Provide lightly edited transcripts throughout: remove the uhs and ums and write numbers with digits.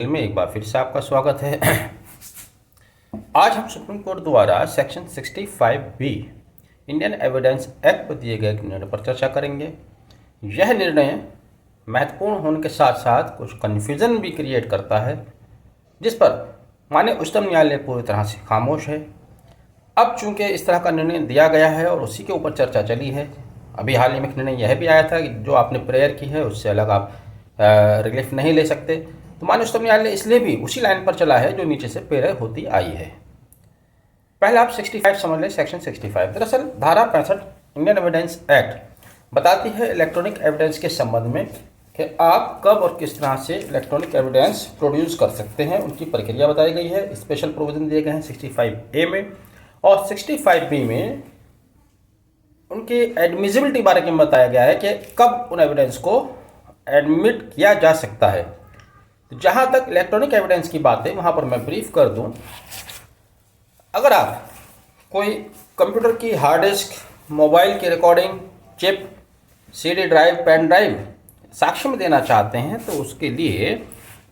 में एक बार फिर से आपका स्वागत है। आज हम सुप्रीम कोर्ट द्वारा section 65B Indian evidence act पर दिए गए निर्णय पर चर्चा करेंगे। यह निर्णय महत्वपूर्ण होने के साथ साथ कुछ कन्फ्यूजन भी क्रिएट करता है, जिस पर माननीय उच्चतम न्यायालय पूरी तरह से खामोश है। अब चूंकि इस तरह का निर्णय दिया गया है और उसी के ऊपर चर्चा चली है, अभी हाल ही में निर्णय यह भी आया था कि जो आपने प्रेयर की है उससे अलग आप रिलीफ नहीं ले सकते। तो माननीय उच्चतम न्यायालय इसलिए भी उसी लाइन पर चला है जो नीचे से प्रेयर होती आई है। पहले आप 65 समझ लें। सेक्शन 65 दरअसल धारा 65 इंडियन एविडेंस एक्ट बताती है इलेक्ट्रॉनिक एविडेंस के संबंध में कि आप कब और किस तरह से इलेक्ट्रॉनिक एविडेंस प्रोड्यूस कर सकते हैं। उनकी प्रक्रिया बताई गई है। स्पेशल प्रोविजन दिए गए हैं 65A में और 65B में उनकी एडमिजिबिलिटी बारे में बताया गया है कि कब उन एविडेंस को एडमिट किया जा सकता है। तो जहाँ तक इलेक्ट्रॉनिक एविडेंस की बात है वहाँ पर मैं ब्रीफ कर दूँ। अगर आप कोई कंप्यूटर की हार्ड डिस्क, मोबाइल की recording chip, CD drive, pen drive साक्ष्य में देना चाहते हैं तो उसके लिए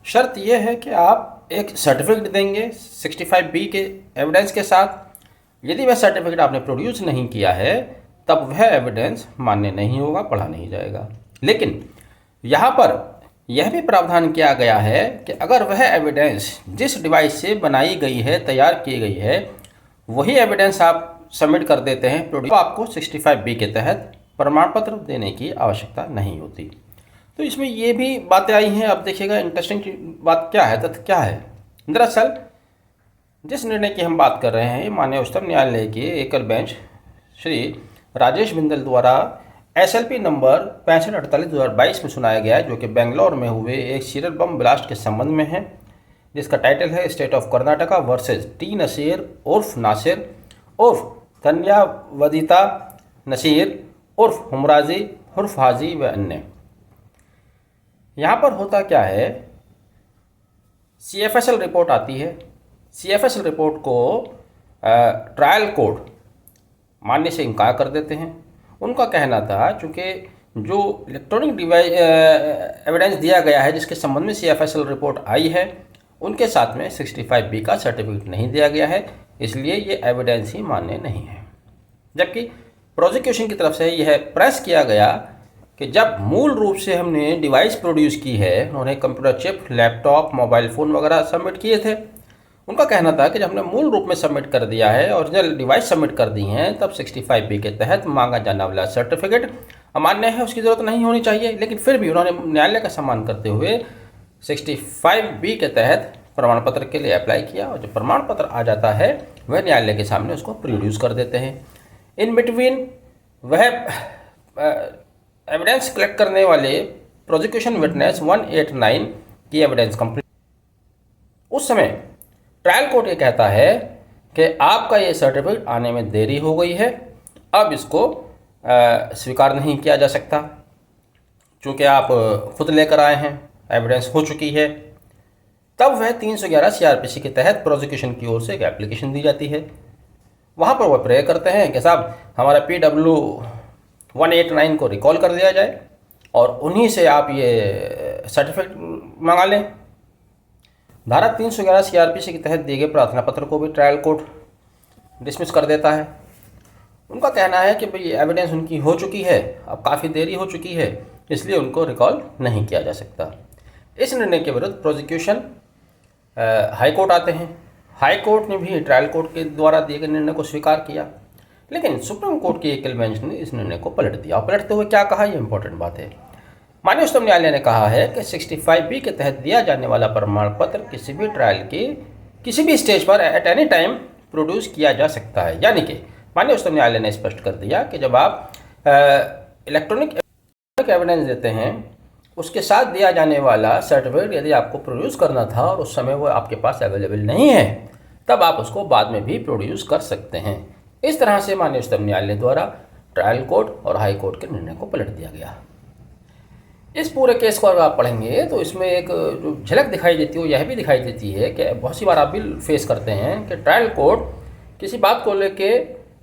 शर्त यह है कि आप एक सर्टिफिकेट देंगे 65B के एविडेंस के साथ। यदि वह सर्टिफिकेट आपने प्रोड्यूस नहीं किया है तब वह एविडेंस मान्य नहीं होगा, पढ़ा नहीं जाएगा। लेकिन यहाँ पर यह भी प्रावधान किया गया है कि अगर वह एविडेंस जिस डिवाइस से बनाई गई है, तैयार की गई है, वही एविडेंस आप सबमिट कर देते हैं तो आपको 65B के तहत प्रमाण पत्र देने की आवश्यकता नहीं होती। तो इसमें ये भी बातें आई हैं। अब देखिएगा इंटरेस्टिंग बात क्या है, तथ्य क्या है। दरअसल जिस निर्णय की हम बात कर रहे हैं माननीय उच्चतम न्यायालय के एकल बेंच श्री राजेश बिंदल द्वारा SLP नंबर 6548/2022 में सुनाया गया है, जो कि बेंगलोर में हुए एक सीरियल बम ब्लास्ट के संबंध में है, जिसका टाइटल है state of Karnataka versus T Naseer उर्फ नासिर उर्फ तन्यावदिता नसीर उर्फ हमराजी उर्फ हाजी व अन्य। यहाँ पर होता क्या है, CFSL रिपोर्ट आती है। CFSL रिपोर्ट को ट्रायल कोर्ट मानने से इनकार कर देते हैं। उनका कहना था चूँकि जो इलेक्ट्रॉनिक डिवाइस एविडेंस दिया गया है जिसके संबंध में CFSL रिपोर्ट आई है, उनके साथ में 65B का सर्टिफिकेट नहीं दिया गया है, इसलिए ये एविडेंस ही मान्य नहीं है। जबकि प्रोसिक्यूशन की तरफ से यह प्रेस किया गया कि जब मूल रूप से हमने डिवाइस प्रोड्यूस की है, उन्होंने computer chip, laptop, mobile phone वगैरह सबमिट किए थे। उनका कहना था कि जब हमने मूल रूप में सबमिट कर दिया है, ओरिजिनल डिवाइस सबमिट कर दी हैं, तब 65B के तहत मांगा जाने वाला सर्टिफिकेट अमान्य है, उसकी ज़रूरत नहीं होनी चाहिए। लेकिन फिर भी उन्होंने न्यायालय का सम्मान करते हुए 65B के तहत प्रमाण पत्र के लिए अप्लाई किया और जो प्रमाण पत्र आ जाता है वह न्यायालय के सामने उसको प्रोड्यूस कर देते हैं। इन बिटवीन वह एविडेंस कलेक्ट करने वाले प्रोसिक्यूशन विटनेस 189 की एविडेंस कंप्लीट, उस समय ट्रायल कोर्ट ये कहता है कि आपका ये सर्टिफिकेट आने में देरी हो गई है, अब इसको स्वीकार नहीं किया जा सकता। चूँकि आप खुद लेकर आए हैं, एविडेंस हो चुकी है, तब वह 311 CRPC के तहत प्रोसिक्यूशन की ओर से एक एप्लीकेशन दी जाती है। वहाँ पर वह प्रे करते हैं कि साहब हमारा PW 189 को रिकॉल कर दिया जाए और उन्हीं से आप ये सर्टिफिकेट मंगा लें। धारा 311 CRPC के तहत दिए गए प्रार्थना पत्र को भी ट्रायल कोर्ट डिसमिस कर देता है। उनका कहना है कि भाई एविडेंस उनकी हो चुकी है, अब काफ़ी देरी हो चुकी है, इसलिए उनको रिकॉल नहीं किया जा सकता। इस निर्णय के विरुद्ध प्रोसिक्यूशन हाई कोर्ट आते हैं। हाई कोर्ट ने भी ट्रायल कोर्ट के द्वारा दिए गए निर्णय को स्वीकार किया, लेकिन सुप्रीम कोर्ट की एकल बेंच ने इस निर्णय को पलट दिया। और पलटते हुए क्या कहा, यह इंपॉर्टेंट बात है। माननीय उच्चतम न्यायालय ने कहा है कि 65B के तहत दिया जाने वाला प्रमाण पत्र किसी भी ट्रायल के किसी भी स्टेज पर एट एनी टाइम प्रोड्यूस किया जा सकता है। यानी कि माननीय उच्चतम न्यायालय ने स्पष्ट कर दिया कि जब आप इलेक्ट्रॉनिक एविडेंस देते हैं, उसके साथ दिया जाने वाला सर्टिफिकेट यदि आपको प्रोड्यूस करना था और उस समय वो आपके पास अवेलेबल नहीं है, तब आप उसको बाद में भी प्रोड्यूस कर सकते हैं। इस तरह से माननीय उच्चतम न्यायालय द्वारा ट्रायल कोर्ट और हाई कोर्ट के निर्णय को पलट दिया गया। इस पूरे केस को अगर आप पढ़ेंगे तो इसमें एक जो झलक दिखाई देती है वो यह भी दिखाई देती है कि बहुत सी बार आप भी फेस करते हैं कि ट्रायल कोर्ट किसी बात को लेके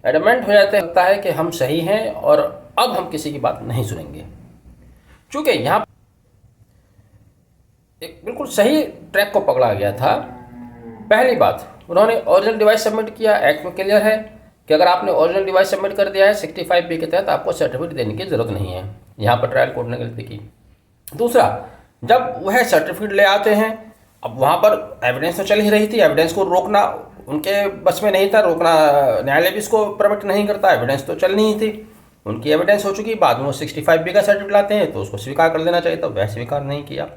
एडमेंट हो जाते लगता है कि हम सही हैं और अब हम किसी की बात नहीं सुनेंगे। चूँकि यहाँ एक बिल्कुल सही ट्रैक को पकड़ा गया था। पहली बात, उन्होंने ओरिजिनल डिवाइस सबमिट किया, एक्ट में क्लियर है कि अगर आपने ओरिजिनल डिवाइस सबमिट कर दिया है 65B के तहत आपको सर्टिफिकेट देने की ज़रूरत नहीं है। यहाँ पर ट्रायल कोर्ट ने गलती की। दूसरा, जब वह सर्टिफिकेट ले आते हैं, अब वहाँ पर एविडेंस तो चल ही रही थी, एविडेंस को रोकना उनके बस में नहीं था, रोकना न्यायालय भी इसको परमिट नहीं करता, एविडेंस तो चल नहीं थी, उनकी एविडेंस हो चुकी, बाद में वो 65B का सर्टिफिकेट लाते हैं तो उसको स्वीकार कर देना चाहिए, तो वह स्वीकार नहीं किया।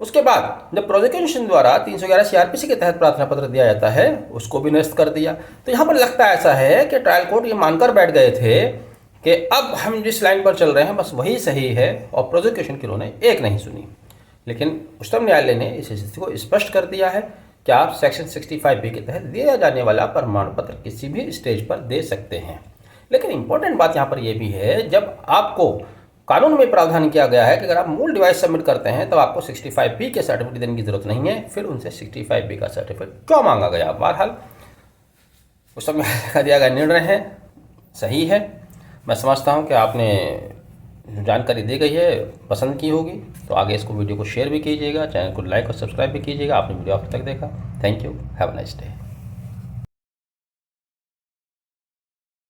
उसके बाद जब प्रोसिक्यूशन द्वारा 311 CRPC के तहत प्रार्थना पत्र दिया जाता है उसको भी निरस्त कर दिया। तो यहाँ पर लगता ऐसा है कि ट्रायल कोर्ट ये मानकर बैठ गए थे कि अब हम जिस लाइन पर चल रहे हैं बस वही सही है, और प्रोसिक्यूशन की उन्होंने एक नहीं सुनी। लेकिन उच्चतम न्यायालय ने इस स्थिति को स्पष्ट कर दिया है कि आप सेक्शन 65B के तहत दिया जाने वाला प्रमाण पत्र किसी भी स्टेज पर दे सकते हैं। लेकिन इंपॉर्टेंट बात यहाँ पर यह भी है, जब आपको कानून में प्रावधान किया गया है कि अगर आप मूल डिवाइस सबमिट करते हैं तो आपको 65B के सर्टिफिकेट देने की जरूरत नहीं है, फिर उनसे 65B का सर्टिफिकेट क्यों मांगा गया? बहरहाल उस समय का दिया गया निर्णय है, सही है। मैं समझता हूं कि आपने जो जानकारी दी गई है पसंद की होगी, तो आगे इसको वीडियो को शेयर भी कीजिएगा, चैनल को लाइक और सब्सक्राइब भी कीजिएगा। आपने वीडियो अब तक देखा, thank you, have a nice day.